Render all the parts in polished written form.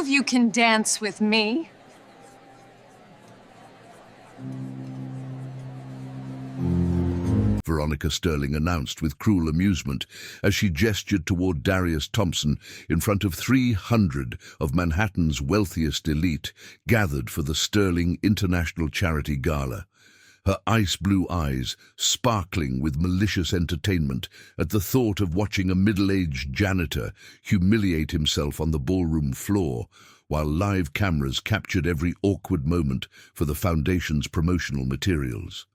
you can dance with me. Veronica Sterling announced with cruel amusement as she gestured toward Darius Thompson in front of 300 of Manhattan's wealthiest elite gathered for the Sterling International Charity Gala. Her ice-blue eyes sparkling with malicious entertainment at the thought of watching a middle-aged janitor humiliate himself on the ballroom floor, while live cameras captured every awkward moment for the foundation's promotional materials.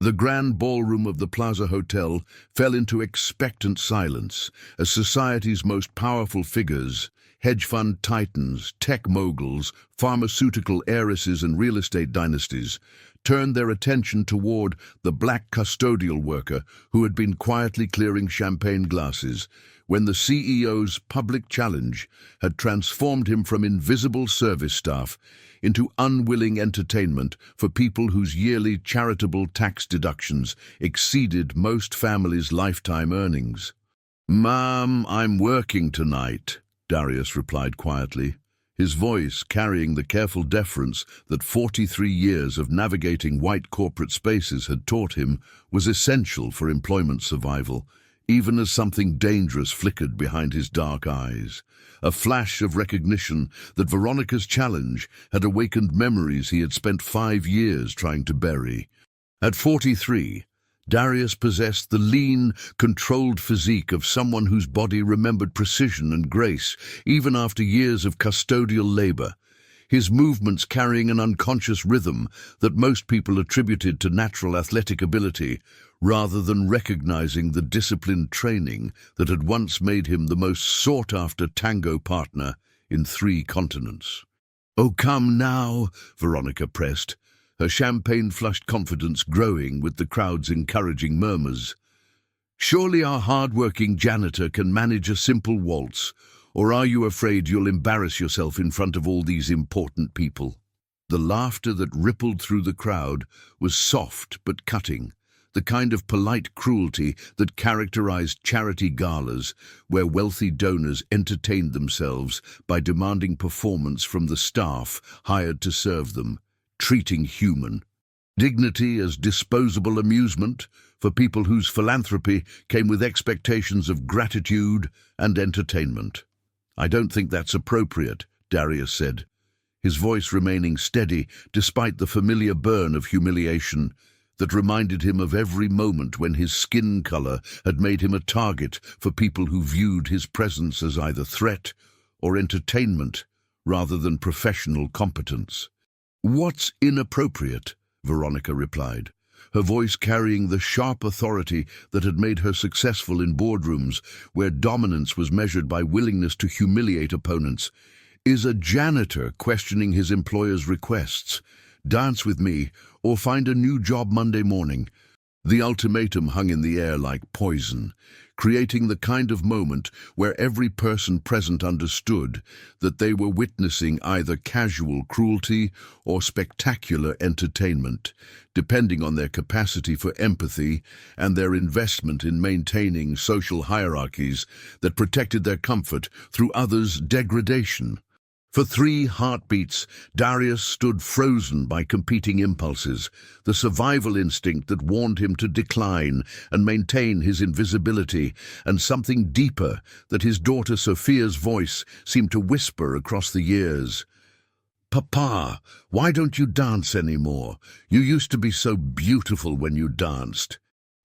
The grand ballroom of the Plaza Hotel fell into expectant silence as society's most powerful figures, hedge fund titans, tech moguls, pharmaceutical heiresses and real estate dynasties, turned their attention toward the black custodial worker who had been quietly clearing champagne glasses when the CEO's public challenge had transformed him from invisible service staff into unwilling entertainment for people whose yearly charitable tax deductions exceeded most families' lifetime earnings. "Ma'am, I'm working tonight," Darius replied quietly, his voice carrying the careful deference that 43 years of navigating white corporate spaces had taught him was essential for employment survival, even as something dangerous flickered behind his dark eyes. A flash of recognition that Veronica's challenge had awakened memories he had spent 5 years trying to bury. At 43, Darius possessed the lean, controlled physique of someone whose body remembered precision and grace, even after years of custodial labor, his movements carrying an unconscious rhythm that most people attributed to natural athletic ability, rather than recognizing the disciplined training that had once made him the most sought-after tango partner in 3 continents. "Oh, come now," Veronica pressed, her champagne-flushed confidence growing with the crowd's encouraging murmurs. "Surely our hard-working janitor can manage a simple waltz, or are you afraid you'll embarrass yourself in front of all these important people?" The laughter that rippled through the crowd was soft but cutting, the kind of polite cruelty that characterized charity galas where wealthy donors entertained themselves by demanding performance from the staff hired to serve them, treating human dignity as disposable amusement for people whose philanthropy came with expectations of gratitude and entertainment. "I don't think that's appropriate," Darius said, his voice remaining steady despite the familiar burn of humiliation that reminded him of every moment when his skin color had made him a target for people who viewed his presence as either threat or entertainment rather than professional competence. "What's inappropriate?" Veronica replied, her voice carrying the sharp authority that had made her successful in boardrooms where dominance was measured by willingness to humiliate opponents. "Is a janitor questioning his employer's requests? Dance with me, or find a new job Monday morning." The ultimatum hung in the air like poison, creating the kind of moment where every person present understood that they were witnessing either casual cruelty or spectacular entertainment, depending on their capacity for empathy and their investment in maintaining social hierarchies that protected their comfort through others' degradation. For 3 heartbeats, Darius stood frozen by competing impulses, the survival instinct that warned him to decline and maintain his invisibility, and something deeper that his daughter Sophia's voice seemed to whisper across the years. "Papa, why don't you dance anymore? You used to be so beautiful when you danced."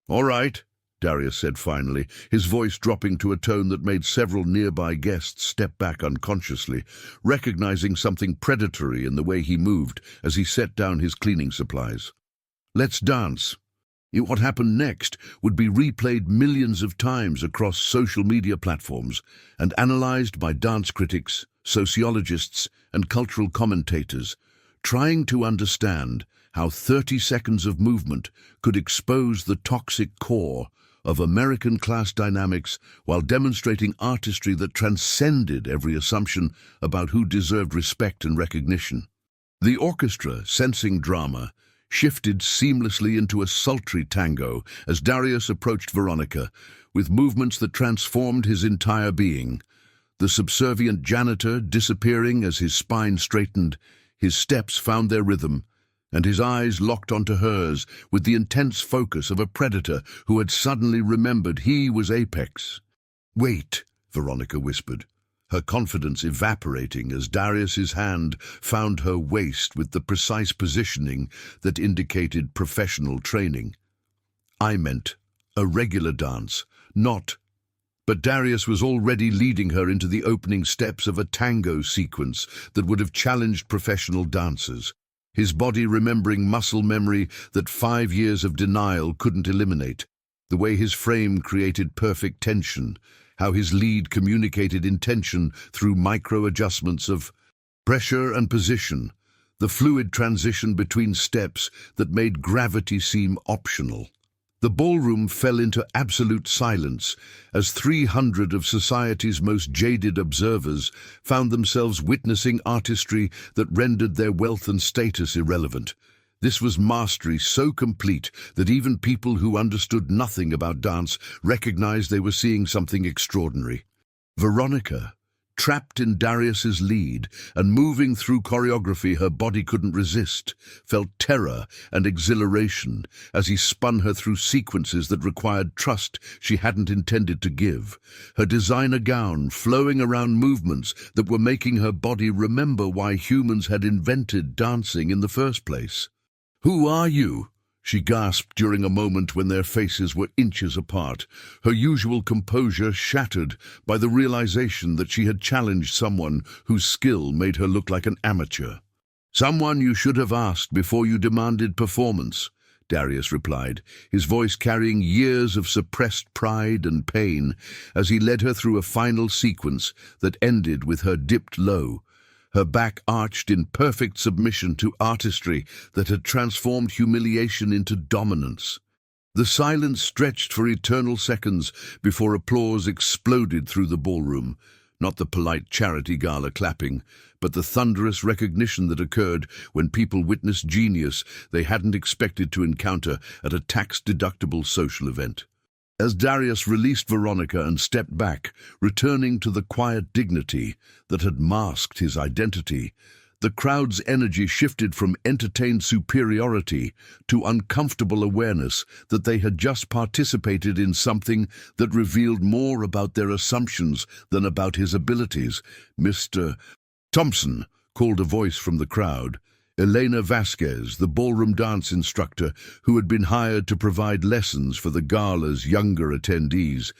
"All right," Darius said finally, his voice dropping to a tone that made several nearby guests step back unconsciously, recognizing something predatory in the way he moved as he set down his cleaning supplies. "Let's dance." What happened next would be replayed millions of times across social media platforms and analyzed by dance critics, sociologists, and cultural commentators, trying to understand how 30 seconds of movement could expose the toxic core of American class dynamics while demonstrating artistry that transcended every assumption about who deserved respect and recognition. The orchestra, sensing drama, shifted seamlessly into a sultry tango as Darius approached Veronica, with movements that transformed his entire being. the subservient janitor disappearing as his spine straightened. His steps found their rhythm, and his eyes locked onto hers with the intense focus of a predator who had suddenly remembered he was apex. "Wait," Veronica whispered, her confidence evaporating as Darius's hand found her waist with the precise positioning that indicated professional training. "I meant a regular dance, not—" But Darius was already leading her into the opening steps of a tango sequence that would have challenged professional dancers, his body remembering muscle memory that 5 years of denial couldn't eliminate, the way his frame created perfect tension, how his lead communicated intention through micro-adjustments of pressure and position, the fluid transition between steps that made gravity seem optional. The ballroom fell into absolute silence as 300 of society's most jaded observers found themselves witnessing artistry that rendered their wealth and status irrelevant. This was mastery so complete that even people who understood nothing about dance recognized they were seeing something extraordinary. Veronica, trapped in Darius's lead and moving through choreography her body couldn't resist, felt terror and exhilaration as he spun her through sequences that required trust she hadn't intended to give, her designer gown flowing around movements that were making her body remember why humans had invented dancing in the first place. "Who are you?" she gasped during a moment when their faces were inches apart, her usual composure shattered by the realization that she had challenged someone whose skill made her look like an amateur. "Someone you should have asked before you demanded performance," Darius replied, his voice carrying years of suppressed pride and pain as he led her through a final sequence that ended with her dipped low, her back arched in perfect submission to artistry that had transformed humiliation into dominance. The silence stretched for eternal seconds before applause exploded through the ballroom, not the polite charity gala clapping, but the thunderous recognition that occurred when people witnessed genius they hadn't expected to encounter at a tax-deductible social event. As Darius released Veronica and stepped back, returning to the quiet dignity that had masked his identity, the crowd's energy shifted from entertained superiority to uncomfortable awareness that they had just participated in something that revealed more about their assumptions than about his abilities. "Mr. Thompson," called a voice from the crowd. Elena Vasquez, the ballroom dance instructor who had been hired to provide lessons for the gala's younger attendees.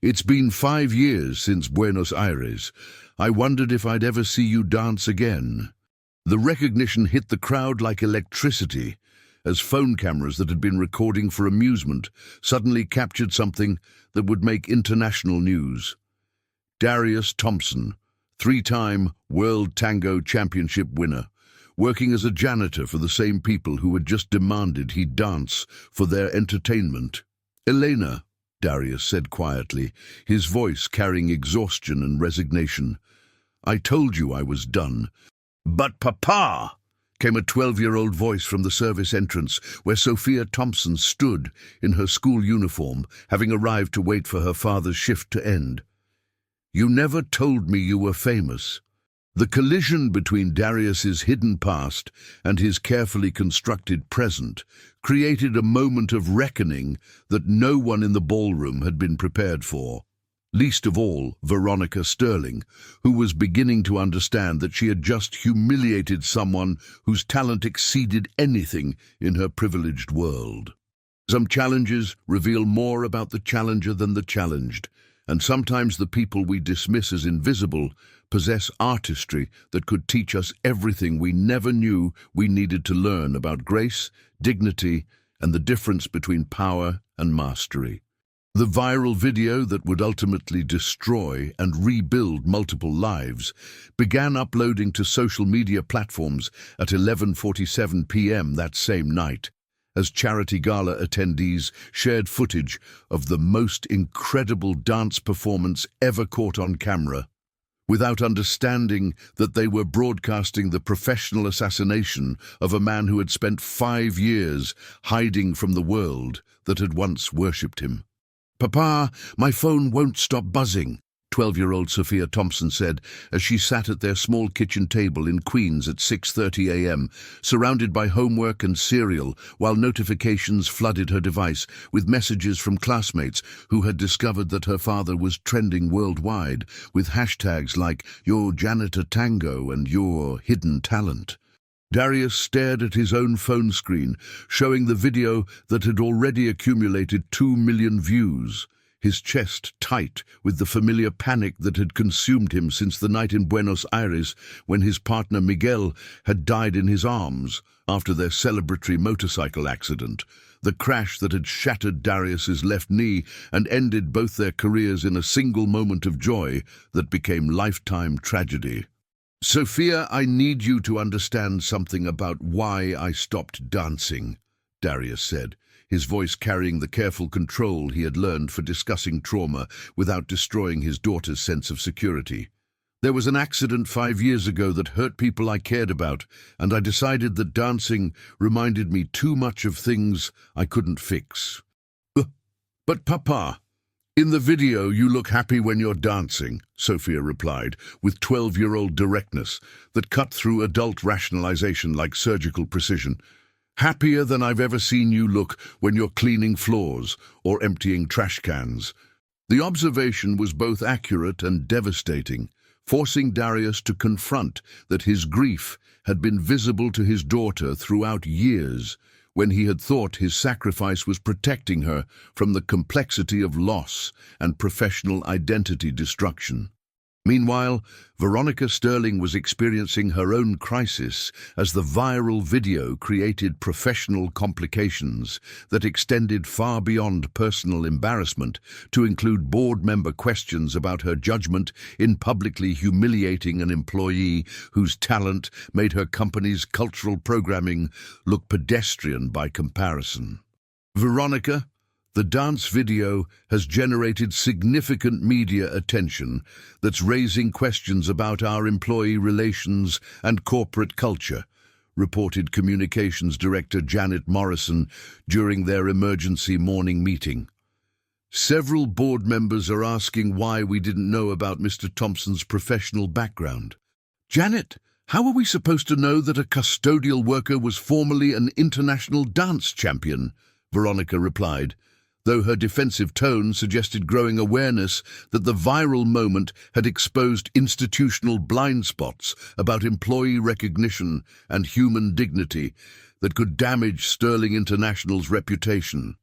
"It's been 5 years since Buenos Aires. I wondered if I'd ever see you dance again." The recognition hit the crowd like electricity, as phone cameras that had been recording for amusement suddenly captured something that would make international news. Darius Thompson, 3-time World Tango Championship winner, working as a janitor for the same people who had just demanded he dance for their entertainment. "Elena," Darius said quietly, his voice carrying exhaustion and resignation, "I told you I was done." "But Papa!" came a 12-year-old voice from the service entrance where Sophia Thompson stood in her school uniform, having arrived to wait for her father's shift to end. "You never told me you were famous." The collision between Darius's hidden past and his carefully constructed present created a moment of reckoning that no one in the ballroom had been prepared for. Least of all, Veronica Sterling, who was beginning to understand that she had just humiliated someone whose talent exceeded anything in her privileged world. Some challenges reveal more about the challenger than the challenged, and sometimes the people we dismiss as invisible possess artistry that could teach us everything we never knew we needed to learn about grace, dignity, and the difference between power and mastery. The viral video that would ultimately destroy and rebuild multiple lives began uploading to social media platforms at 11:47 p.m. that same night, as charity gala attendees shared footage of the most incredible dance performance ever caught on camera, without understanding that they were broadcasting the professional assassination of a man who had spent 5 years hiding from the world that had once worshipped him. "Papa, my phone won't stop buzzing," 12-year-old Sophia Thompson said as she sat at their small kitchen table in Queens at 6:30 a.m., surrounded by homework and cereal, while notifications flooded her device with messages from classmates who had discovered that her father was trending worldwide with hashtags like "Your Janitor Tango" and "Your Hidden Talent." Darius stared at his own phone screen, showing the video that had already accumulated 2 million views, his chest tight with the familiar panic that had consumed him since the night in Buenos Aires when his partner Miguel had died in his arms after their celebratory motorcycle accident, the crash that had shattered Darius's left knee and ended both their careers in a single moment of joy that became lifetime tragedy. "Sophia, I need you to understand something about why I stopped dancing," Darius said, his voice carrying the careful control he had learned for discussing trauma without destroying his daughter's sense of security. "There was an accident 5 years ago that hurt people I cared about, and I decided that dancing reminded me too much of things I couldn't fix." "But Papa, in the video you look happy when you're dancing," Sophia replied, with 12-year-old directness that cut through adult rationalization like surgical precision. "Happier than I've ever seen you look when you're cleaning floors or emptying trash cans." The observation was both accurate and devastating, forcing Darius to confront that his grief had been visible to his daughter throughout years, when he had thought his sacrifice was protecting her from the complexity of loss and professional identity destruction. Meanwhile, Veronica Sterling was experiencing her own crisis as the viral video created professional complications that extended far beyond personal embarrassment to include board member questions about her judgment in publicly humiliating an employee whose talent made her company's cultural programming look pedestrian by comparison. "Veronica, the dance video has generated significant media attention that's raising questions about our employee relations and corporate culture," reported Communications Director Janet Morrison during their emergency morning meeting. "Several board members are asking why we didn't know about Mr. Thompson's professional background." "Janet, how are we supposed to know that a custodial worker was formerly an international dance champion?" Veronica replied, though her defensive tone suggested growing awareness that the viral moment had exposed institutional blind spots about employee recognition and human dignity that could damage Sterling International's reputation.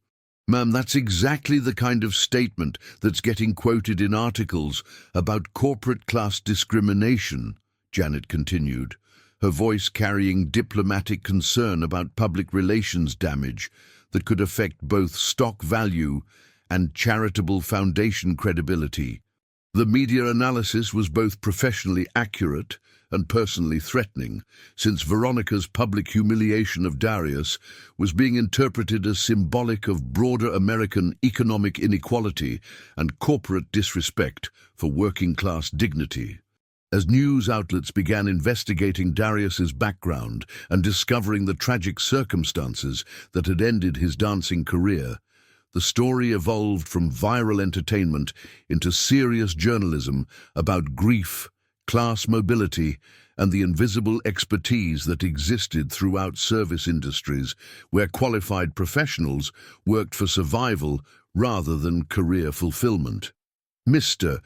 "Ma'am, that's exactly the kind of statement that's getting quoted in articles about corporate class discrimination," Janet continued, her voice carrying diplomatic concern about public relations damage that could affect both stock value and charitable foundation credibility. The media analysis was both professionally accurate and personally threatening, since Veronica's public humiliation of Darius was being interpreted as symbolic of broader American economic inequality and corporate disrespect for working-class dignity. As news outlets began investigating Darius's background and discovering the tragic circumstances that had ended his dancing career, the story evolved from viral entertainment into serious journalism about grief, class mobility, and the invisible expertise that existed throughout service industries where qualified professionals worked for survival rather than career fulfillment. Mr.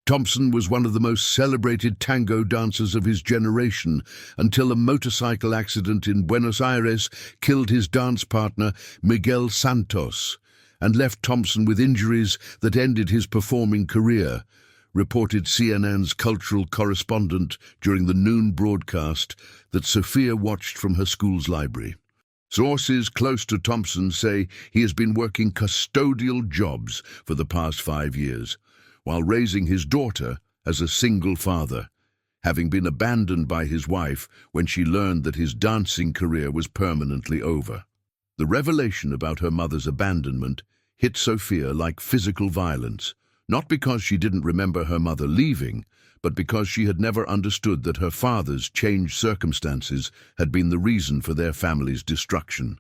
Thompson was one of the most celebrated tango dancers of his generation until a motorcycle accident in Buenos Aires killed his dance partner, Miguel Santos, and left Thompson with injuries that ended his performing career, reported CNN's cultural correspondent during the noon broadcast that Sophia watched from her school's library. Sources close to Thompson say he has been working custodial jobs for the past 5 years, while raising his daughter as a single father, having been abandoned by his wife when she learned that his dancing career was permanently over. The revelation about her mother's abandonment hit Sophia like physical violence, not because she didn't remember her mother leaving, but because she had never understood that her father's changed circumstances had been the reason for their family's destruction.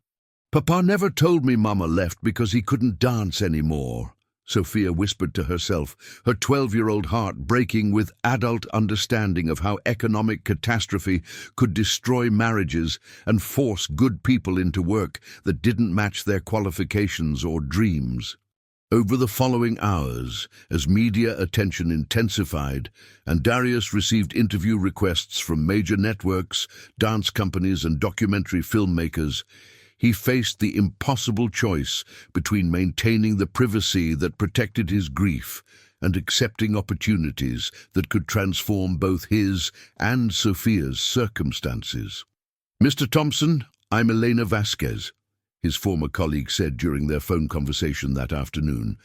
"Papa never told me Mama left because he couldn't dance anymore," Sophia whispered to herself, her 12-year-old heart breaking with adult understanding of how economic catastrophe could destroy marriages and force good people into work that didn't match their qualifications or dreams. Over the following hours, as media attention intensified and Darius received interview requests from major networks, dance companies and documentary filmmakers, he faced the impossible choice between maintaining the privacy that protected his grief and accepting opportunities that could transform both his and Sophia's circumstances. "Mr. Thompson, I'm Elena Vasquez," his former colleague said during their phone conversation that afternoon.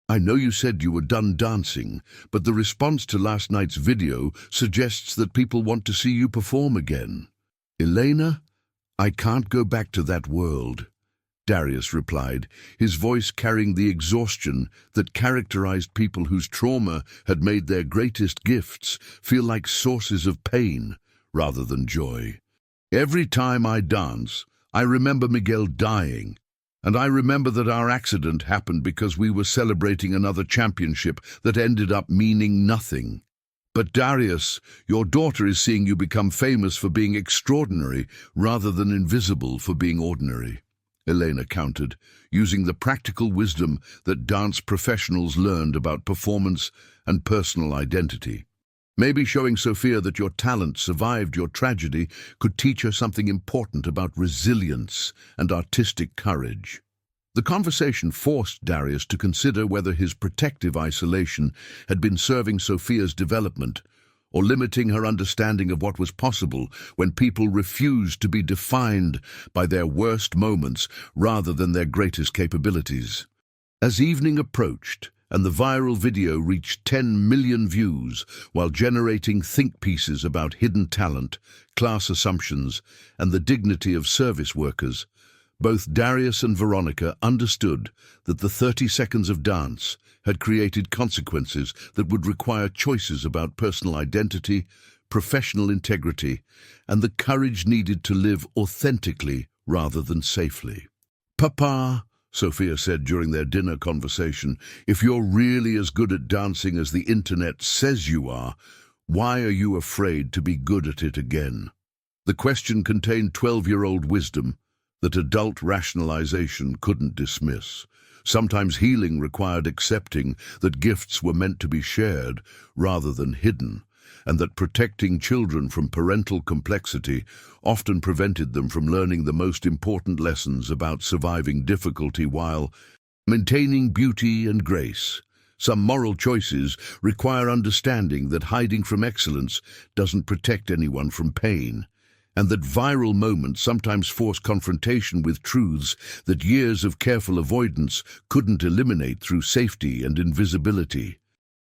"I know you said you were done dancing, but the response to last night's video suggests that people want to see you perform again." "Elena, I can't go back to that world," Darius replied, his voice carrying the exhaustion that characterized people whose trauma had made their greatest gifts feel like sources of pain rather than joy. "Every time I dance, I remember Miguel dying, and I remember that our accident happened because we were celebrating another championship that ended up meaning nothing. But Darius, your daughter is seeing you become famous for being extraordinary rather than invisible for being ordinary," Elena countered, using the practical wisdom that dance professionals learned about performance and personal identity. Maybe showing Sophia that your talent survived your tragedy could teach her something important about resilience and artistic courage. The conversation forced Darius to consider whether his protective isolation had been serving Sophia's development or limiting her understanding of what was possible when people refused to be defined by their worst moments rather than their greatest capabilities. As evening approached and the viral video reached 10 million views while generating think pieces about hidden talent, class assumptions, and the dignity of service workers, both Darius and Veronica understood that the 30 seconds of dance had created consequences that would require choices about personal identity, professional integrity, and the courage needed to live authentically rather than safely. "Papa," Sophia said during their dinner conversation, "if you're really as good at dancing as the internet says you are, why are you afraid to be good at it again?" The question contained 12-year-old wisdom that adult rationalization couldn't dismiss. Sometimes healing required accepting that gifts were meant to be shared rather than hidden, and that protecting children from parental complexity often prevented them from learning the most important lessons about surviving difficulty while maintaining beauty and grace. Some moral choices require understanding that hiding from excellence doesn't protect anyone from pain, and that viral moments sometimes force confrontation with truths that years of careful avoidance couldn't eliminate through safety and invisibility.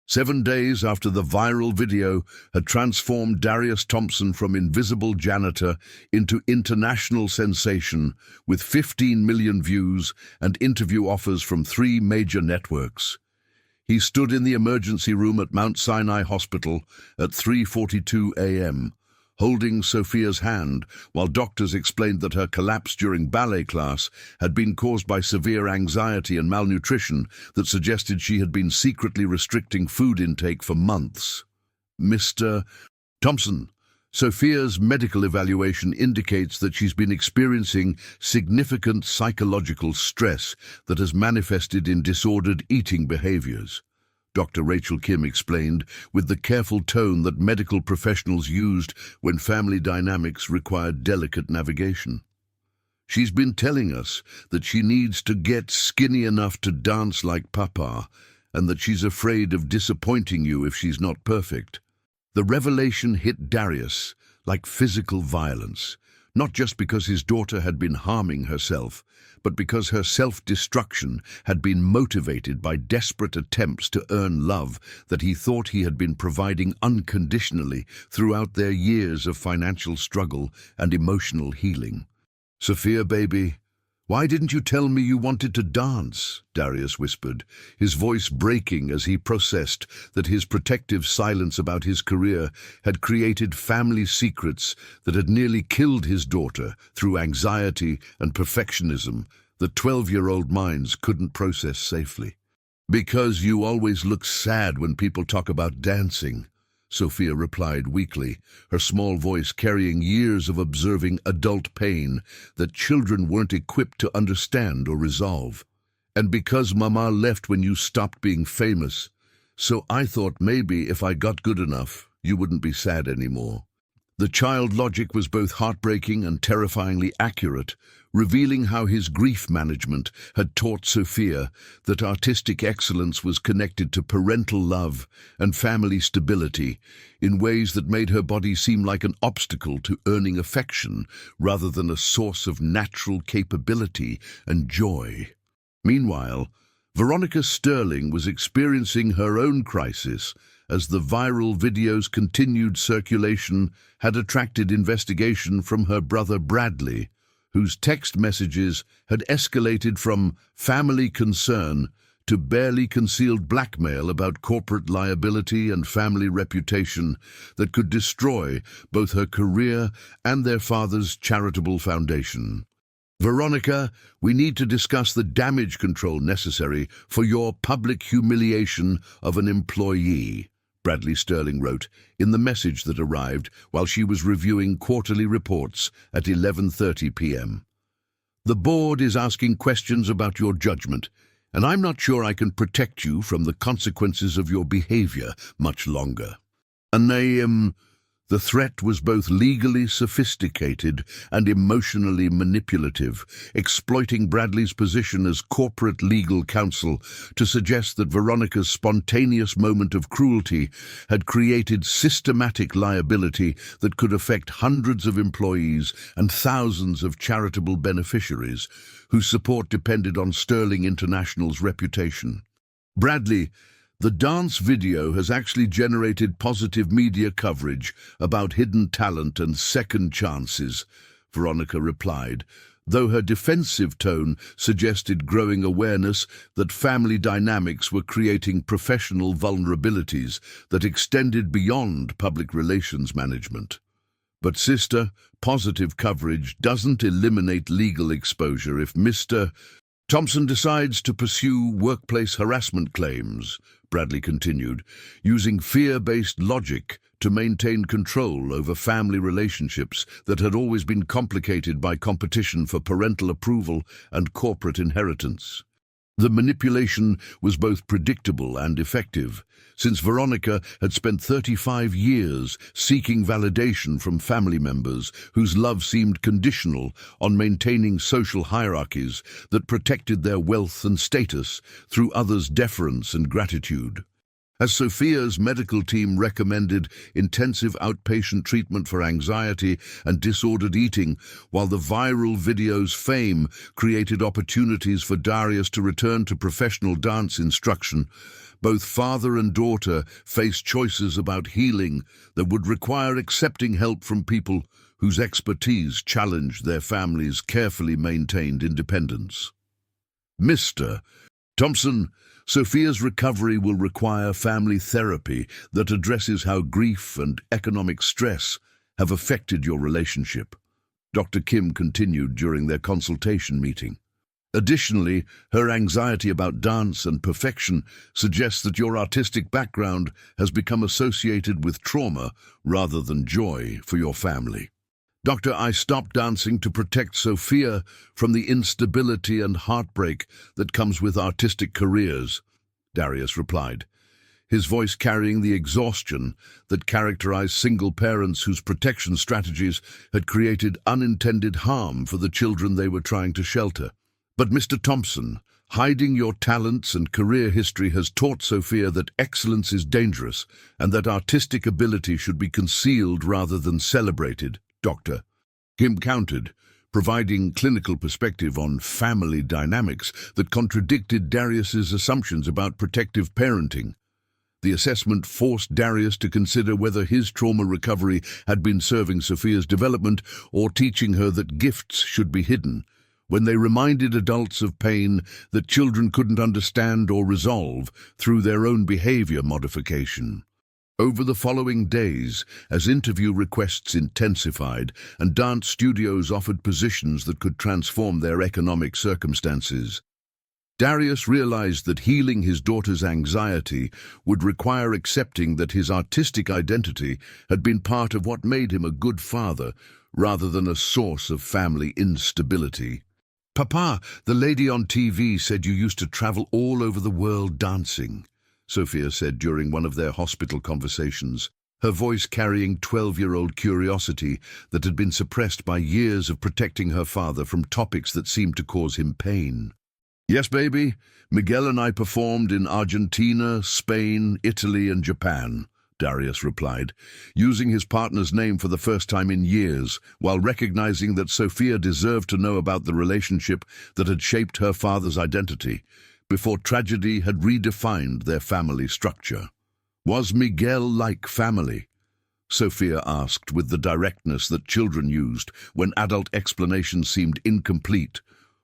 7 days after the viral video had transformed Darius Thompson from invisible janitor into international sensation, with 15 million views and interview offers from 3 major networks, he stood in the emergency room at Mount Sinai Hospital at 3:42 a.m., holding Sophia's hand while doctors explained that her collapse during ballet class had been caused by severe anxiety and malnutrition that suggested she had been secretly restricting food intake for months. "Mr. Thompson, Sophia's medical evaluation indicates that she's been experiencing significant psychological stress that has manifested in disordered eating behaviors," Dr. Rachel Kim explained, with the careful tone that medical professionals used when family dynamics required delicate navigation. "She's been telling us that she needs to get skinny enough to dance like Papa, and that she's afraid of disappointing you if she's not perfect." The revelation hit Darius like physical violence, not just because his daughter had been harming herself, but because her self-destruction had been motivated by desperate attempts to earn love that he thought he had been providing unconditionally throughout their years of financial struggle and emotional healing. "Sophia, baby, why didn't you tell me you wanted to dance?" Darius whispered, his voice breaking as he processed that his protective silence about his career had created family secrets that had nearly killed his daughter through anxiety and perfectionism that 12-year-old minds couldn't process safely. "Because you always look sad when people talk about dancing," Sophia replied weakly, her small voice carrying years of observing adult pain that children weren't equipped to understand or resolve. "And because Mama left when you stopped being famous, so I thought maybe if I got good enough, you wouldn't be sad anymore." The child logic was both heartbreaking and terrifyingly accurate, revealing how his grief management had taught Sophia that artistic excellence was connected to parental love and family stability in ways that made her body seem like an obstacle to earning affection rather than a source of natural capability and joy. Meanwhile, Veronica Sterling was experiencing her own crisis as the viral video's continued circulation had attracted investigation from her brother Bradley, whose text messages had escalated from family concern to barely concealed blackmail about corporate liability and family reputation that could destroy both her career and their father's charitable foundation. "Veronica, we need to discuss the damage control necessary for your public humiliation of an employee," Bradley Sterling wrote in the message that arrived while she was reviewing quarterly reports at 11:30 p.m. "The board is asking questions about your judgment, and I'm not sure I can protect you from the consequences of your behavior much longer." The threat was both legally sophisticated and emotionally manipulative, exploiting Bradley's position as corporate legal counsel to suggest that Veronica's spontaneous moment of cruelty had created systematic liability that could affect hundreds of employees and thousands of charitable beneficiaries whose support depended on Sterling International's reputation. "Bradley, the dance video has actually generated positive media coverage about hidden talent and second chances," Veronica replied, though her defensive tone suggested growing awareness that family dynamics were creating professional vulnerabilities that extended beyond public relations management. "But sister, positive coverage doesn't eliminate legal exposure if Mr. Thompson decides to pursue workplace harassment claims," Bradley continued, using fear-based logic to maintain control over family relationships that had always been complicated by competition for parental approval and corporate inheritance. The manipulation was both predictable and effective, since Veronica had spent 35 years seeking validation from family members whose love seemed conditional on maintaining social hierarchies that protected their wealth and status through others' deference and gratitude. As Sophia's medical team recommended intensive outpatient treatment for anxiety and disordered eating, while the viral video's fame created opportunities for Darius to return to professional dance instruction, both father and daughter faced choices about healing that would require accepting help from people whose expertise challenged their family's carefully maintained independence. "Mr. Thompson, Sophia's recovery will require family therapy that addresses how grief and economic stress have affected your relationship," Dr. Kim continued during their consultation meeting. "Additionally, her anxiety about dance and perfection suggests that your artistic background has become associated with trauma rather than joy for your family." "Doctor, I stopped dancing to protect Sophia from the instability and heartbreak that comes with artistic careers," Darius replied, his voice carrying the exhaustion that characterized single parents whose protection strategies had created unintended harm for the children they were trying to shelter. "But Mr. Thompson, hiding your talents and career history has taught Sophia that excellence is dangerous and that artistic ability should be concealed rather than celebrated," Dr. Kim countered, providing clinical perspective on family dynamics that contradicted Darius's assumptions about protective parenting. The assessment forced Darius to consider whether his trauma recovery had been serving Sophia's development or teaching her that gifts should be hidden, when they reminded adults of pain that children couldn't understand or resolve through their own behavior modification. Over the following days, as interview requests intensified and dance studios offered positions that could transform their economic circumstances, Darius realized that healing his daughter's anxiety would require accepting that his artistic identity had been part of what made him a good father, rather than a source of family instability. "Papa, the lady on TV said you used to travel all over the world dancing," Sophia said during one of their hospital conversations, her voice carrying 12-year-old curiosity that had been suppressed by years of protecting her father from topics that seemed to cause him pain. "Yes, baby. Miguel and I performed in Argentina, Spain, Italy, and Japan," Darius replied, using his partner's name for the first time in years, while recognizing that Sophia deserved to know about the relationship that had shaped her father's identity, before tragedy had redefined their family structure. "Was Miguel like family?" Sophia asked with the directness that children used when adult explanations seemed incomplete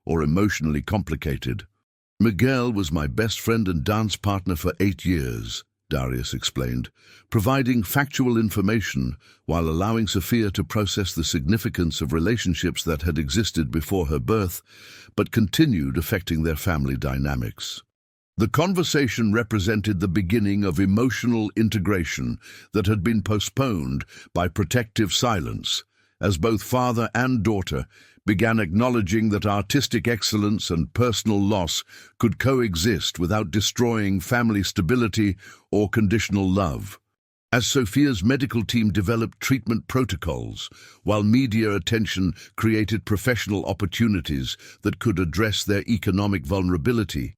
or emotionally complicated. "Miguel was my best friend and dance partner for 8 years, Darius explained, providing factual information while allowing Sophia to process the significance of relationships that had existed before her birth, but continued affecting their family dynamics. The conversation represented the beginning of emotional integration that had been postponed by protective silence, as both father and daughter began acknowledging that artistic excellence and personal loss could coexist without destroying family stability or conditional love. As Sophia's medical team developed treatment protocols, while media attention created professional opportunities that could address their economic vulnerability,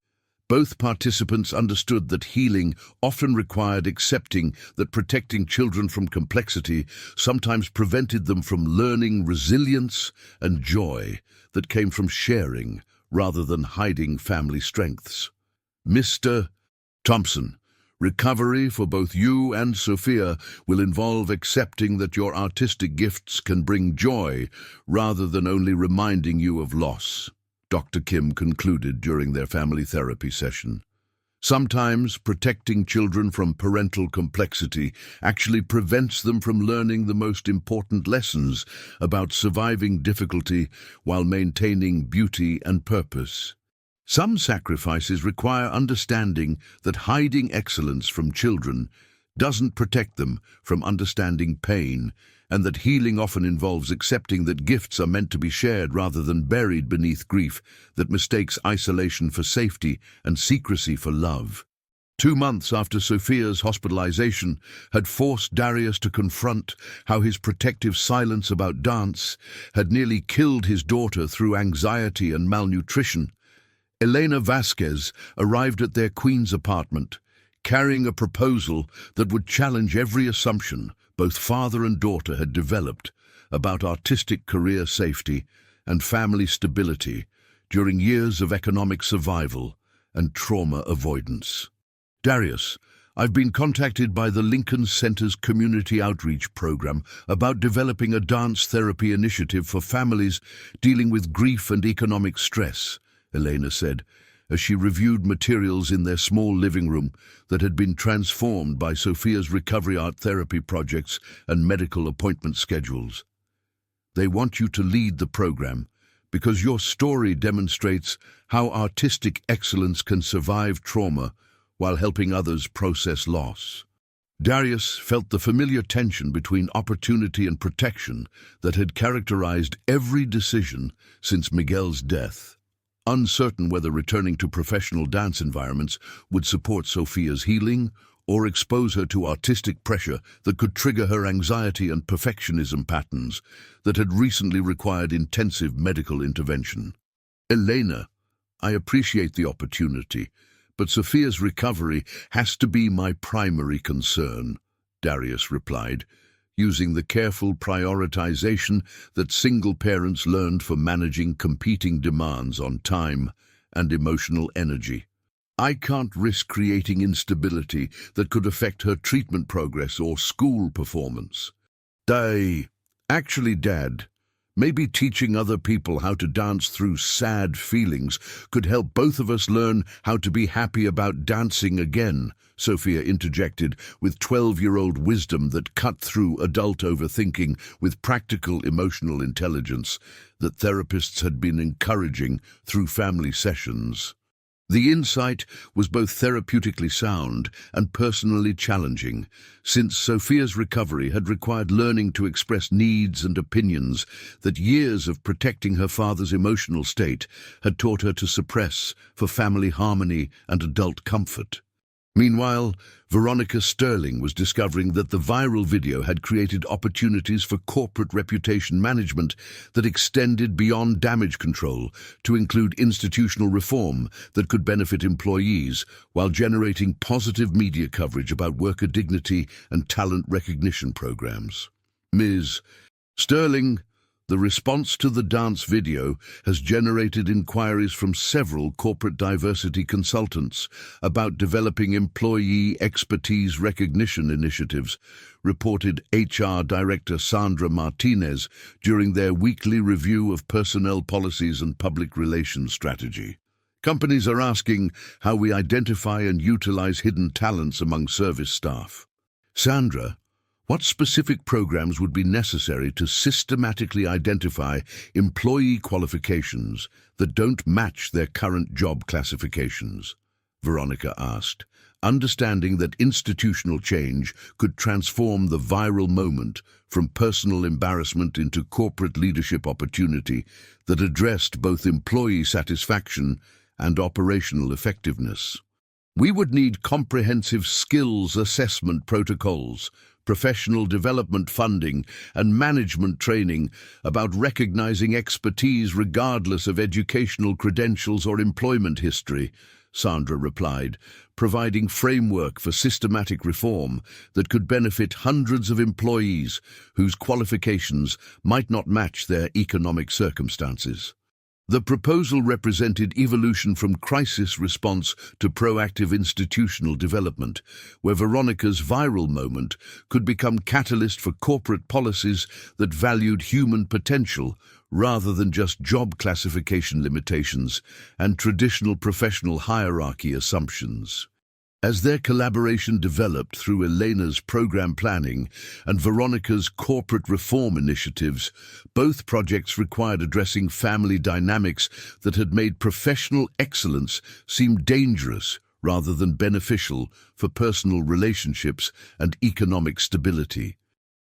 both participants understood that healing often required accepting that protecting children from complexity sometimes prevented them from learning resilience and joy that came from sharing rather than hiding family strengths. "Mr. Thompson, recovery for both you and Sophia will involve accepting that your artistic gifts can bring joy rather than only reminding you of loss," Dr. Kim concluded during their family therapy session. "Sometimes protecting children from parental complexity actually prevents them from learning the most important lessons about surviving difficulty while maintaining beauty and purpose. Some sacrifices require understanding that hiding excellence from children doesn't protect them from understanding pain, and that healing often involves accepting that gifts are meant to be shared rather than buried beneath grief that mistakes isolation for safety and secrecy for love." 2 months after Sophia's hospitalization had forced Darius to confront how his protective silence about dance had nearly killed his daughter through anxiety and malnutrition, Elena Vasquez arrived at their Queens apartment, carrying a proposal that would challenge every assumption both father and daughter had developed about artistic career safety and family stability during years of economic survival and trauma avoidance. "Darius, I've been contacted by the Lincoln Center's community outreach program about developing a dance therapy initiative for families dealing with grief and economic stress," Elena said, as she reviewed materials in their small living room that had been transformed by Sophia's recovery art therapy projects and medical appointment schedules. "They want you to lead the program because your story demonstrates how artistic excellence can survive trauma while helping others process loss." Darius felt the familiar tension between opportunity and protection that had characterized every decision since Miguel's death. Uncertain whether returning to professional dance environments would support Sophia's healing or expose her to artistic pressure that could trigger her anxiety and perfectionism patterns that had recently required intensive medical intervention. "Elena, I appreciate the opportunity, but Sophia's recovery has to be my primary concern," Darius replied, using the careful prioritization that single parents learned for managing competing demands on time and emotional energy. "I can't risk creating instability that could affect her treatment progress or school performance." Actually, Dad, maybe teaching other people how to dance through sad feelings could help both of us learn how to be happy about dancing again," Sophia interjected with 12-year-old wisdom that cut through adult overthinking with practical emotional intelligence that therapists had been encouraging through family sessions. The insight was both therapeutically sound and personally challenging, since Sophia's recovery had required learning to express needs and opinions that years of protecting her father's emotional state had taught her to suppress for family harmony and adult comfort. Meanwhile, Veronica Sterling was discovering that the viral video had created opportunities for corporate reputation management that extended beyond damage control to include institutional reform that could benefit employees while generating positive media coverage about worker dignity and talent recognition programs. Ms. Sterling, the response to the dance video has generated inquiries from several corporate diversity consultants about developing employee expertise recognition initiatives, reported HR Director Sandra Martinez during their weekly review of personnel policies and public relations strategy. Companies are asking how we identify and utilize hidden talents among service staff. Sandra, what specific programs would be necessary to systematically identify employee qualifications that don't match their current job classifications? Veronica asked, understanding that institutional change could transform the viral moment from personal embarrassment into corporate leadership opportunity that addressed both employee satisfaction and operational effectiveness. We would need comprehensive skills assessment protocols, professional development funding, and management training about recognizing expertise regardless of educational credentials or employment history, Sandra replied, providing framework for systematic reform that could benefit hundreds of employees whose qualifications might not match their economic circumstances. The proposal represented evolution from crisis response to proactive institutional development, where Veronica's viral moment could become catalyst for corporate policies that valued human potential rather than just job classification limitations and traditional professional hierarchy assumptions. As their collaboration developed through Elena's program planning and Veronica's corporate reform initiatives, both projects required addressing family dynamics that had made professional excellence seem dangerous rather than beneficial for personal relationships and economic stability.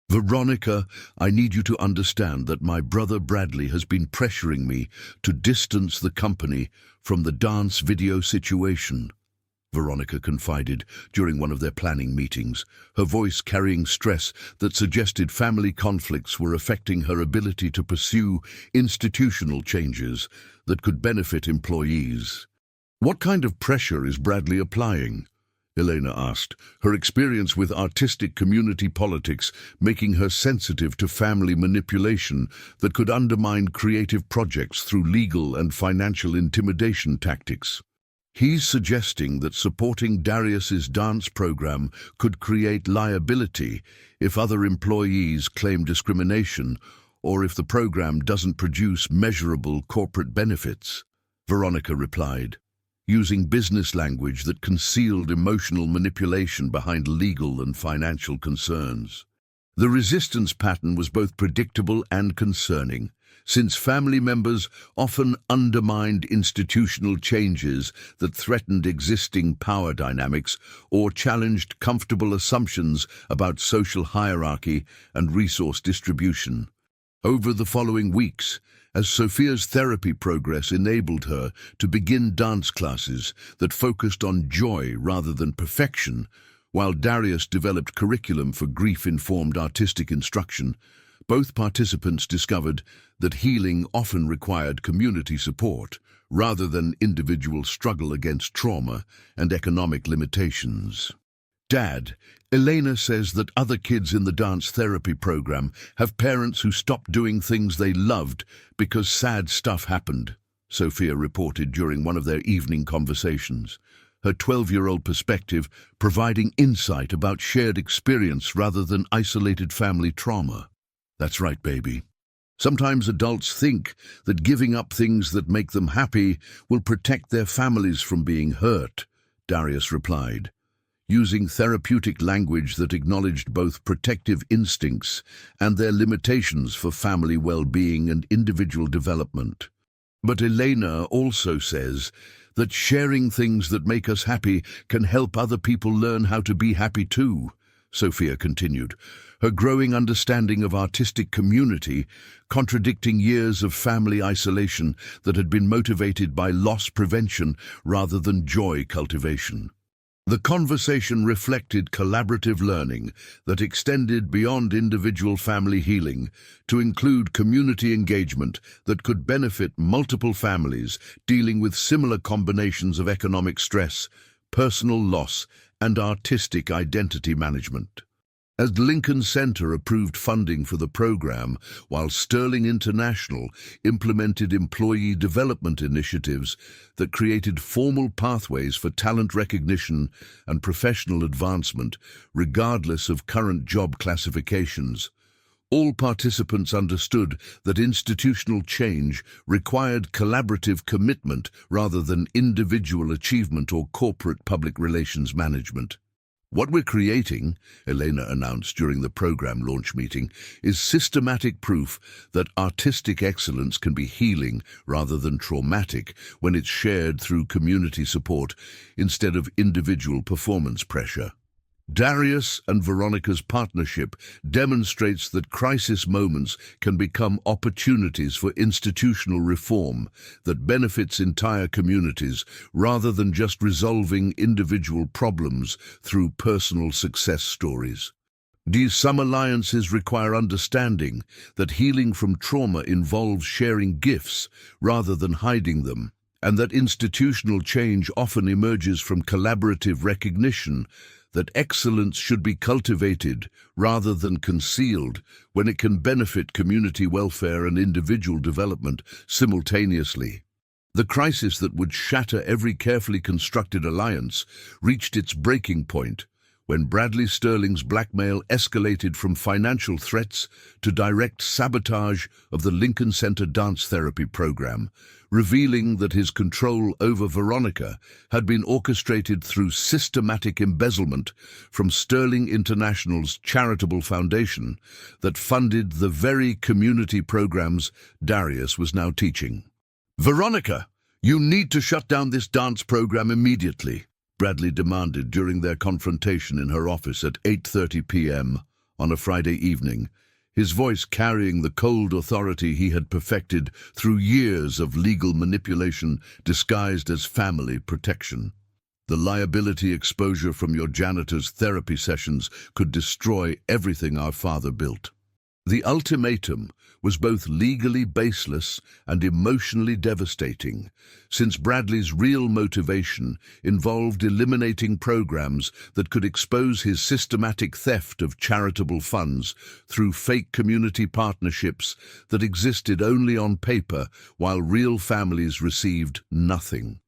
Veronica, I need you to understand that my brother Bradley has been pressuring me to distance the company from the dance video situation, Veronica confided during one of their planning meetings, her voice carrying stress that suggested family conflicts were affecting her ability to pursue institutional changes that could benefit employees. What kind of pressure is Bradley applying? Elena asked, her experience with artistic community politics making her sensitive to family manipulation that could undermine creative projects through legal and financial intimidation tactics. He's suggesting that supporting Darius's dance program could create liability if other employees claim discrimination or if the program doesn't produce measurable corporate benefits, Veronica replied, using business language that concealed emotional manipulation behind legal and financial concerns. The resistance pattern was both predictable and concerning, since family members often undermined institutional changes that threatened existing power dynamics or challenged comfortable assumptions about social hierarchy and resource distribution. Over the following weeks, as Sophia's therapy progress enabled her to begin dance classes that focused on joy rather than perfection, while Darius developed curriculum for grief-informed artistic instruction, both participants discovered that healing often required community support rather than individual struggle against trauma and economic limitations. Dad, Elena says that other kids in the dance therapy program have parents who stopped doing things they loved because sad stuff happened, Sophia reported during one of their evening conversations, her 12-year-old perspective providing insight about shared experience rather than isolated family trauma. That's right, baby. Sometimes adults think that giving up things that make them happy will protect their families from being hurt, Darius replied, using therapeutic language that acknowledged both protective instincts and their limitations for family well-being and individual development. But Elena also says that sharing things that make us happy can help other people learn how to be happy too, Sophia continued, her growing understanding of artistic community contradicting years of family isolation that had been motivated by loss prevention rather than joy cultivation. The conversation reflected collaborative learning that extended beyond individual family healing to include community engagement that could benefit multiple families dealing with similar combinations of economic stress, personal loss, and artistic identity management. As Lincoln Center approved funding for the program, while Sterling International implemented employee development initiatives that created formal pathways for talent recognition and professional advancement, regardless of current job classifications, all participants understood that institutional change required collaborative commitment rather than individual achievement or corporate public relations management. What we're creating, Elena announced during the program launch meeting, is systematic proof that artistic excellence can be healing rather than traumatic when it's shared through community support instead of individual performance pressure. Darius and Veronica's partnership demonstrates that crisis moments can become opportunities for institutional reform that benefits entire communities rather than just resolving individual problems through personal success stories. Some alliances require understanding that healing from trauma involves sharing gifts rather than hiding them, and that institutional change often emerges from collaborative recognition that excellence should be cultivated rather than concealed when it can benefit community welfare and individual development simultaneously. The crisis that would shatter every carefully constructed alliance reached its breaking point when Bradley Sterling's blackmail escalated from financial threats to direct sabotage of the Lincoln Center dance therapy program, revealing that his control over Veronica had been orchestrated through systematic embezzlement from Sterling International's charitable foundation that funded the very community programs Darius was now teaching. "Veronica, you need to shut down this dance program immediately," Bradley demanded during their confrontation in her office at 8:30 p.m. on a Friday evening, his voice carrying the cold authority he had perfected through years of legal manipulation disguised as family protection. "The liability exposure from your janitor's therapy sessions could destroy everything our father built." The ultimatum was both legally baseless and emotionally devastating, since Bradley's real motivation involved eliminating programs that could expose his systematic theft of charitable funds through fake community partnerships that existed only on paper while real families received nothing.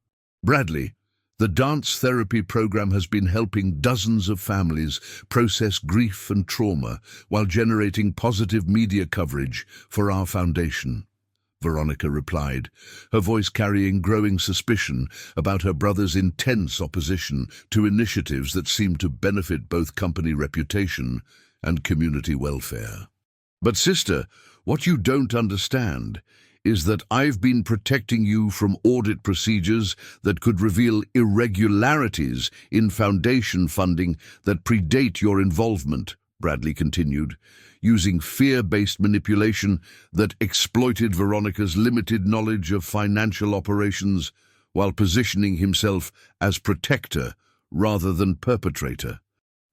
"Bradley, the dance therapy program has been helping dozens of families process grief and trauma while generating positive media coverage for our foundation," Veronica replied, her voice carrying growing suspicion about her brother's intense opposition to initiatives that seemed to benefit both company reputation and community welfare. "But sister, what you don't understand is that I've been protecting you from audit procedures that could reveal irregularities in foundation funding that predate your involvement," Bradley continued, using fear-based manipulation that exploited Veronica's limited knowledge of financial operations while positioning himself as protector rather than perpetrator.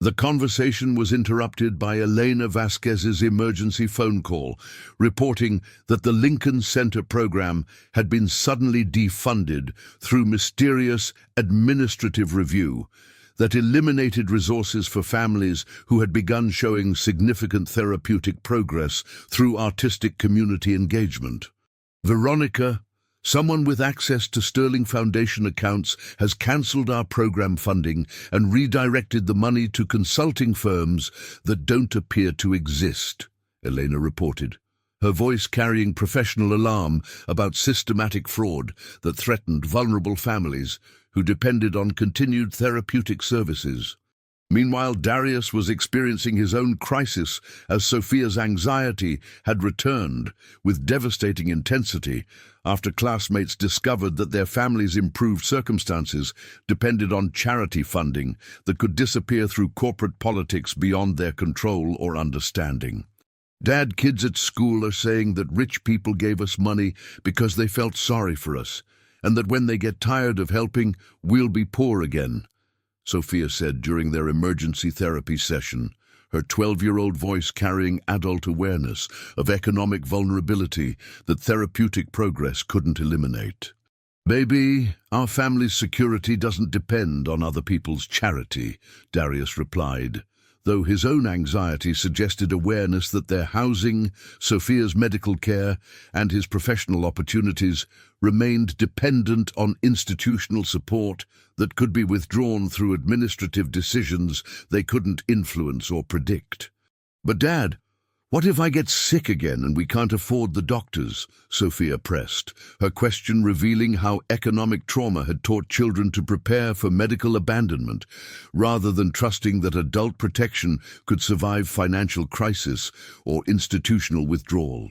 The conversation was interrupted by Elena Vasquez's emergency phone call, reporting that the Lincoln Center program had been suddenly defunded through mysterious administrative review that eliminated resources for families who had begun showing significant therapeutic progress through artistic community engagement. "Veronica, someone with access to Sterling Foundation accounts has cancelled our program funding and redirected the money to consulting firms that don't appear to exist," Elena reported, her voice carrying professional alarm about systematic fraud that threatened vulnerable families who depended on continued therapeutic services. Meanwhile, Darius was experiencing his own crisis as Sophia's anxiety had returned with devastating intensity after classmates discovered that their family's improved circumstances depended on charity funding that could disappear through corporate politics beyond their control or understanding. "Dad, kids at school are saying that rich people gave us money because they felt sorry for us, and that when they get tired of helping, we'll be poor again," Sophia said during their emergency therapy session, her 12-year-old voice carrying adult awareness of economic vulnerability that therapeutic progress couldn't eliminate. "Baby, our family's security doesn't depend on other people's charity," Darius replied, though his own anxiety suggested awareness that their housing, Sophia's medical care, and his professional opportunities remained dependent on institutional support that could be withdrawn through administrative decisions they couldn't influence or predict. "But Dad, what if I get sick again and we can't afford the doctors?" Sophia pressed, her question revealing how economic trauma had taught children to prepare for medical abandonment, rather than trusting that adult protection could survive financial crisis or institutional withdrawal.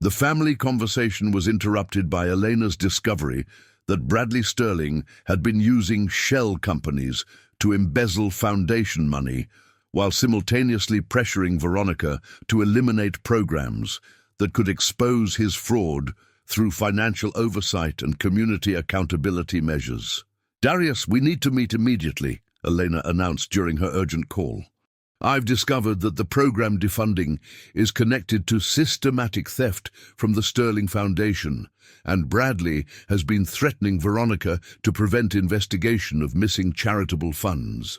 The family conversation was interrupted by Elena's discovery that Bradley Sterling had been using shell companies to embezzle foundation money, while simultaneously pressuring Veronica to eliminate programs that could expose his fraud through financial oversight and community accountability measures. "Darius, we need to meet immediately," Elena announced during her urgent call. "I've discovered that the program defunding is connected to systematic theft from the Sterling Foundation, and Bradley has been threatening Veronica to prevent investigation of missing charitable funds."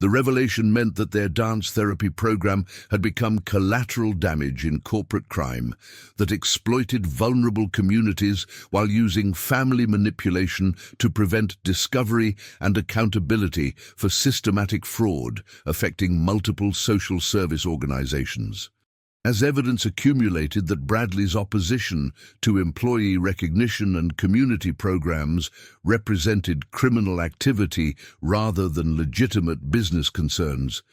The revelation meant that their dance therapy program had become collateral damage in corporate crime that exploited vulnerable communities while using family manipulation to prevent discovery and accountability for systematic fraud affecting multiple social service organizations. As evidence accumulated that Bradley's opposition to employee recognition and community programs represented criminal activity rather than legitimate business concerns,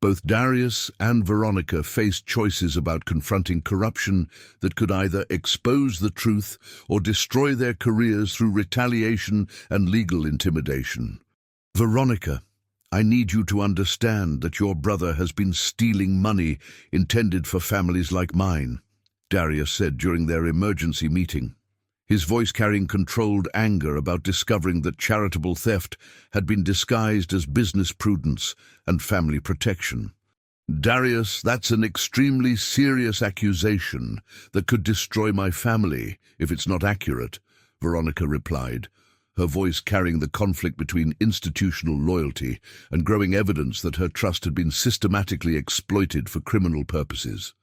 both Darius and Veronica faced choices about confronting corruption that could either expose the truth or destroy their careers through retaliation and legal intimidation. "Veronica, I need you to understand that your brother has been stealing money intended for families like mine," Darius said during their emergency meeting, his voice carrying controlled anger about discovering that charitable theft had been disguised as business prudence and family protection. "Darius, that's an extremely serious accusation that could destroy my family if it's not accurate," Veronica replied, her voice carrying the conflict between institutional loyalty and growing evidence that her trust had been systematically exploited for criminal purposes.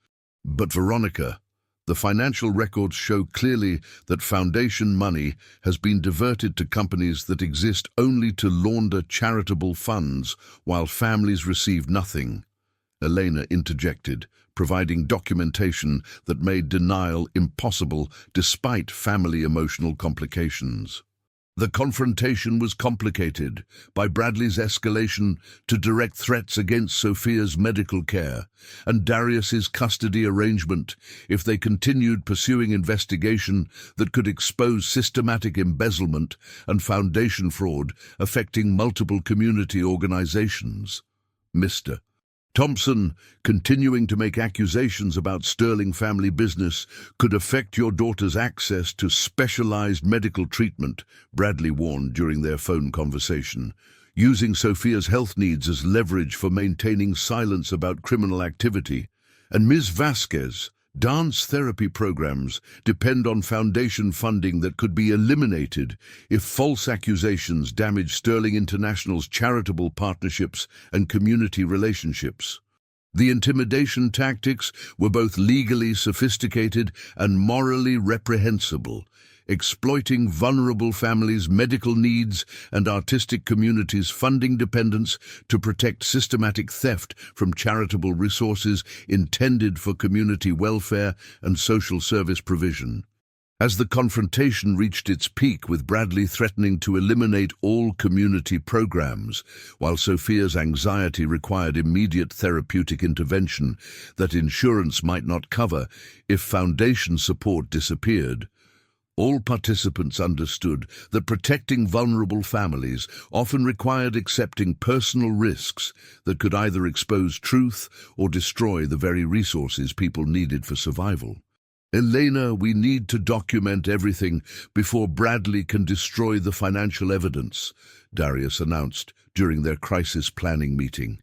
"But Veronica, the financial records show clearly that foundation money has been diverted to companies that exist only to launder charitable funds while families receive nothing," Elena interjected, providing documentation that made denial impossible despite family emotional complications. The confrontation was complicated by Bradley's escalation to direct threats against Sophia's medical care and Darius's custody arrangement if they continued pursuing investigation that could expose systematic embezzlement and foundation fraud affecting multiple community organizations. Mr. Thompson, continuing to make accusations about Sterling family business could affect your daughter's access to specialized medical treatment, Bradley warned during their phone conversation, using Sophia's health needs as leverage for maintaining silence about criminal activity. "And Ms. Vasquez, dance therapy programs depend on foundation funding that could be eliminated if false accusations damage Sterling International's charitable partnerships and community relationships." The intimidation tactics were both legally sophisticated and morally reprehensible, exploiting vulnerable families' medical needs and artistic communities' funding dependence to protect systematic theft from charitable resources intended for community welfare and social service provision. As the confrontation reached its peak with Bradley threatening to eliminate all community programs, while Sophia's anxiety required immediate therapeutic intervention that insurance might not cover if foundation support disappeared, all participants understood that protecting vulnerable families often required accepting personal risks that could either expose truth or destroy the very resources people needed for survival. "Elena, we need to document everything before Bradley can destroy the financial evidence," Darius announced during their crisis planning meeting.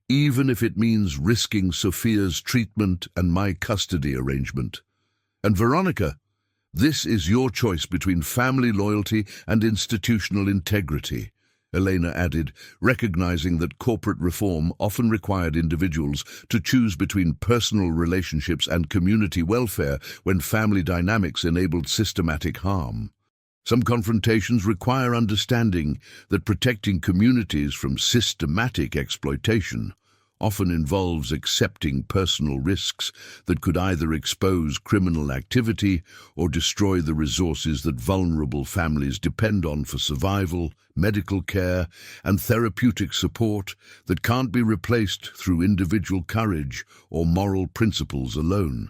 "Even if it means risking Sophia's treatment and my custody arrangement. And Veronica, this is your choice between family loyalty and institutional integrity," Elena added, recognizing that corporate reform often required individuals to choose between personal relationships and community welfare when family dynamics enabled systematic harm. Some confrontations require understanding that protecting communities from systematic exploitation often involves accepting personal risks that could either expose criminal activity or destroy the resources that vulnerable families depend on for survival, medical care, and therapeutic support that can't be replaced through individual courage or moral principles alone.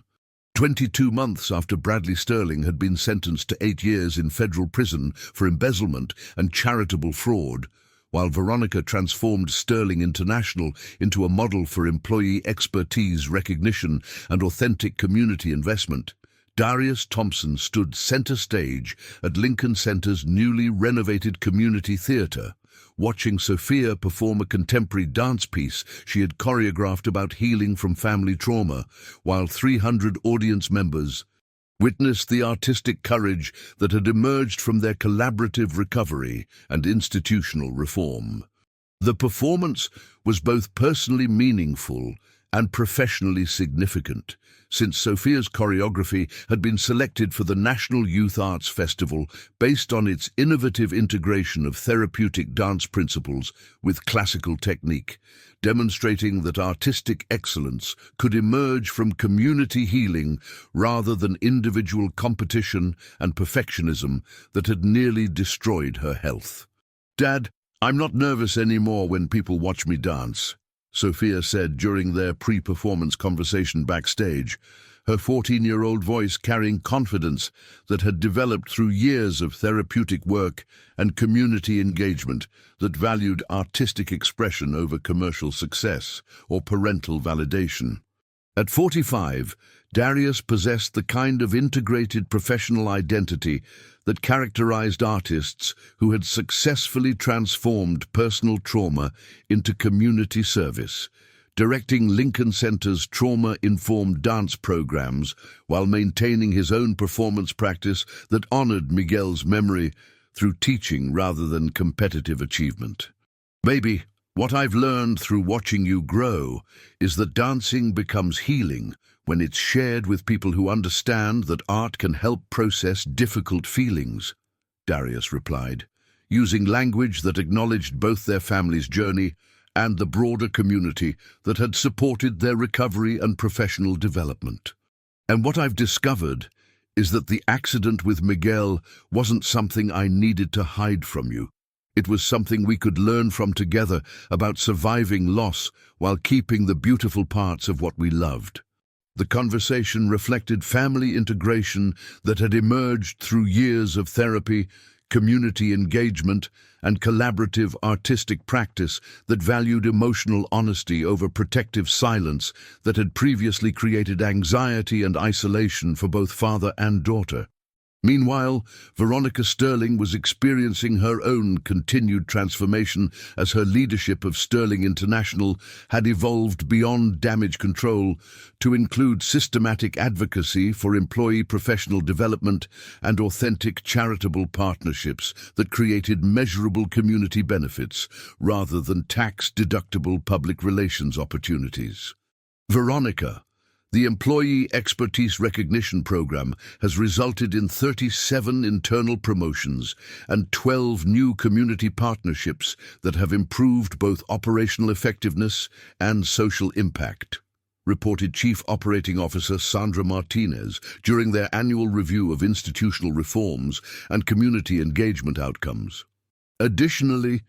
22 months after Bradley Sterling had been sentenced to 8 years in federal prison for embezzlement and charitable fraud, while Veronica transformed Sterling International into a model for employee expertise recognition and authentic community investment, Darius Thompson stood center stage at Lincoln Center's newly renovated community theater, watching Sophia perform a contemporary dance piece she had choreographed about healing from family trauma, while 300 audience members witnessed the artistic courage that had emerged from their collaborative recovery and institutional reform. The performance was both personally meaningful and professionally significant, since Sophia's choreography had been selected for the National Youth Arts Festival based on its innovative integration of therapeutic dance principles with classical technique, demonstrating that artistic excellence could emerge from community healing rather than individual competition and perfectionism that had nearly destroyed her health. "Dad, I'm not nervous anymore when people watch me dance," Sophia said during their pre-performance conversation backstage, her 14-year-old voice carrying confidence that had developed through years of therapeutic work and community engagement that valued artistic expression over commercial success or parental validation. At 45, Darius possessed the kind of integrated professional identity that characterized artists who had successfully transformed personal trauma into community service, directing Lincoln Center's trauma-informed dance programs while maintaining his own performance practice that honored Miguel's memory through teaching rather than competitive achievement. "Maybe what I've learned through watching you grow is that dancing becomes healing when it's shared with people who understand that art can help process difficult feelings," Darius replied, using language that acknowledged both their family's journey and the broader community that had supported their recovery and professional development. "And what I've discovered is that the accident with Miguel wasn't something I needed to hide from you. It was something we could learn from together about surviving loss while keeping the beautiful parts of what we loved." The conversation reflected family integration that had emerged through years of therapy, community engagement, and collaborative artistic practice that valued emotional honesty over protective silence that had previously created anxiety and isolation for both father and daughter. Meanwhile, Veronica Sterling was experiencing her own continued transformation as her leadership of Sterling International had evolved beyond damage control to include systematic advocacy for employee professional development and authentic charitable partnerships that created measurable community benefits rather than tax-deductible public relations opportunities. Veronica, the Employee Expertise Recognition Program has resulted in 37 internal promotions and 12 new community partnerships that have improved both operational effectiveness and social impact. reported Chief Operating Officer Sandra Martinez during their annual review of institutional reforms and community engagement outcomes. Additionally,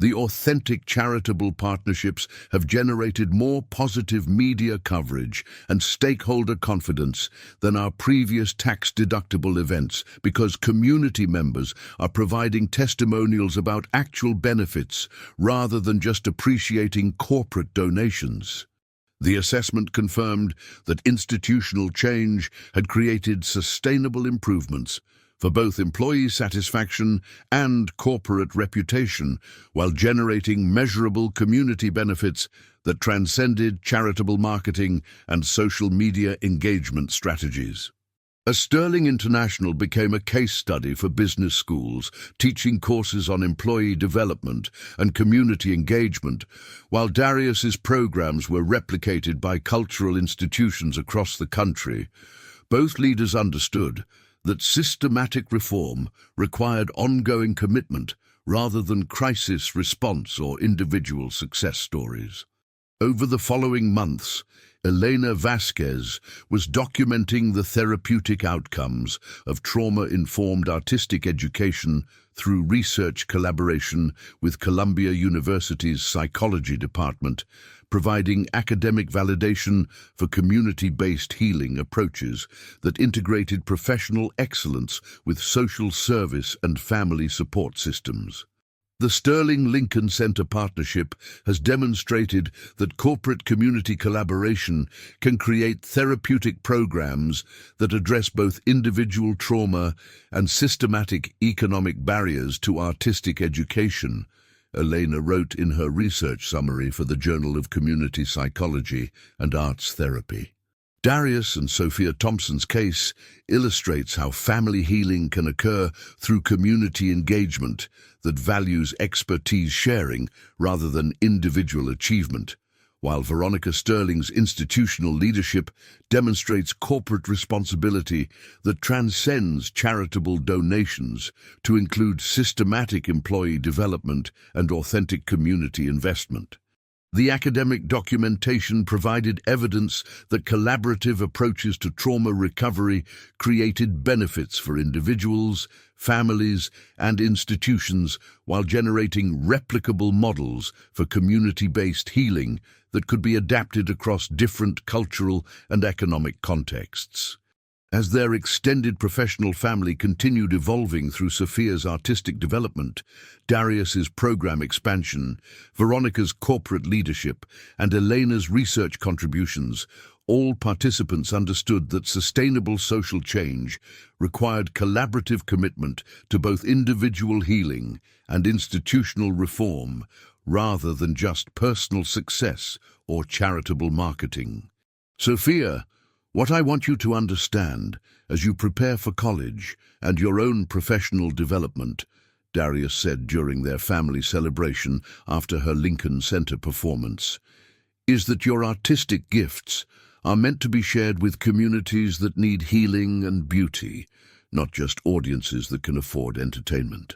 the authentic charitable partnerships have generated more positive media coverage and stakeholder confidence than our previous tax-deductible events because community members are providing testimonials about actual benefits rather than just appreciating corporate donations. The assessment confirmed that institutional change had created sustainable improvements for both employee satisfaction and corporate reputation, while generating measurable community benefits that transcended charitable marketing and social media engagement strategies. Sterling International became a case study for business schools, teaching courses on employee development and community engagement, while Darius's programs were replicated by cultural institutions across the country. Both leaders understood that systematic reform required ongoing commitment rather than crisis response or individual success stories. Over the following months, Elena Vasquez was documenting the therapeutic outcomes of trauma-informed artistic education through research collaboration with Columbia University's psychology department, providing academic validation for community-based healing approaches that integrated professional excellence with social service and family support systems. The Sterling Lincoln Center partnership has demonstrated that corporate community collaboration can create therapeutic programs that address both individual trauma and systematic economic barriers to artistic education, Elena wrote in her research summary for the Journal of Community Psychology and Arts Therapy. Darius and Sophia Thompson's case illustrates how family healing can occur through community engagement that values expertise sharing rather than individual achievement, while Veronica Sterling's institutional leadership demonstrates corporate responsibility that transcends charitable donations to include systematic employee development and authentic community investment. The academic documentation provided evidence that collaborative approaches to trauma recovery created benefits for individuals, families, and institutions while generating replicable models for community-based healing that could be adapted across different cultural and economic contexts. As their extended professional family continued evolving through Sophia's artistic development, Darius's program expansion, Veronica's corporate leadership, and Elena's research contributions, all participants understood that sustainable social change required collaborative commitment to both individual healing and institutional reform, rather than just personal success or charitable marketing. Sophia, what I want you to understand as you prepare for college and your own professional development, Darius said during their family celebration after her Lincoln Center performance, is that your artistic gifts are meant to be shared with communities that need healing and beauty, not just audiences that can afford entertainment.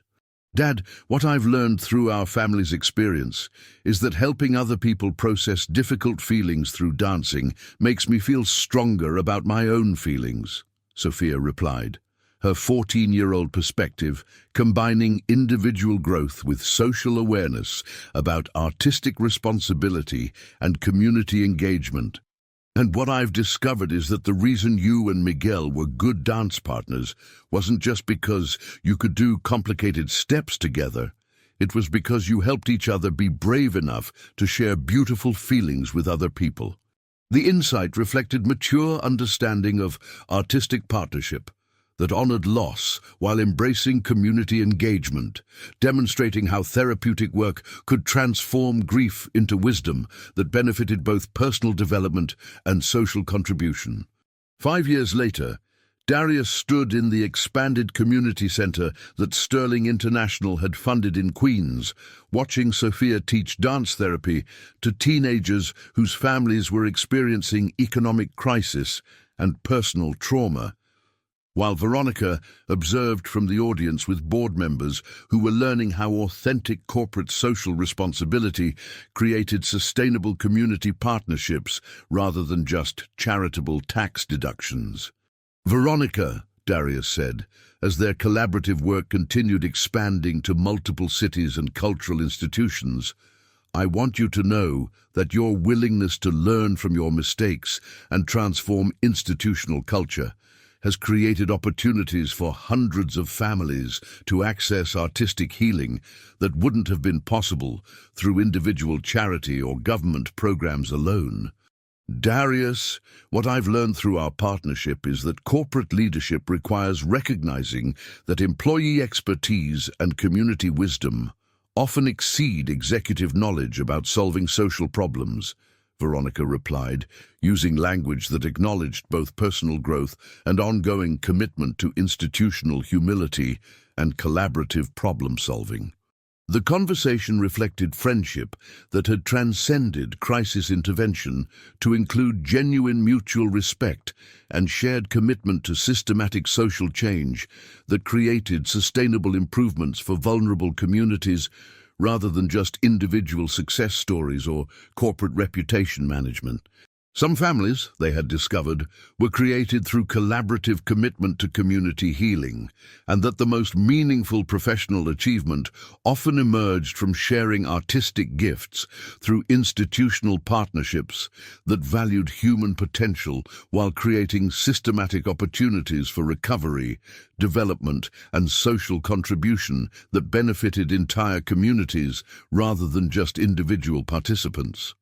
Dad, what I've learned through our family's experience is that helping other people process difficult feelings through dancing makes me feel stronger about my own feelings, Sophia replied, her 14-year-old perspective combining individual growth with social awareness about artistic responsibility and community engagement. And what I've discovered is that the reason you and Miguel were good dance partners wasn't just because you could do complicated steps together. It was because you helped each other be brave enough to share beautiful feelings with other people. The insight reflected mature understanding of artistic partnership that honored loss while embracing community engagement, demonstrating how therapeutic work could transform grief into wisdom that benefited both personal development and social contribution. 5 years later, Darius stood in the expanded community center that Sterling International had funded in Queens, watching Sophia teach dance therapy to teenagers whose families were experiencing economic crisis and personal trauma. while Veronica observed from the audience with board members who were learning how authentic corporate social responsibility created sustainable community partnerships rather than just charitable tax deductions. "Veronica," Darius said, as their collaborative work continued expanding to multiple cities and cultural institutions, "I want you to know that your willingness to learn from your mistakes and transform institutional culture has created opportunities for hundreds of families to access artistic healing that wouldn't have been possible through individual charity or government programs alone." Darius, what I've learned through our partnership is that corporate leadership requires recognizing that employee expertise and community wisdom often exceed executive knowledge about solving social problems, Veronica replied, using language that acknowledged both personal growth and ongoing commitment to institutional humility and collaborative problem-solving. The conversation reflected friendship that had transcended crisis intervention to include genuine mutual respect and shared commitment to systematic social change that created sustainable improvements for vulnerable communities rather than just individual success stories or corporate reputation management. Some families, they had discovered, were created through collaborative commitment to community healing, and that the most meaningful professional achievement often emerged from sharing artistic gifts through institutional partnerships that valued human potential while creating systematic opportunities for recovery, development, and social contribution that benefited entire communities rather than just individual participants.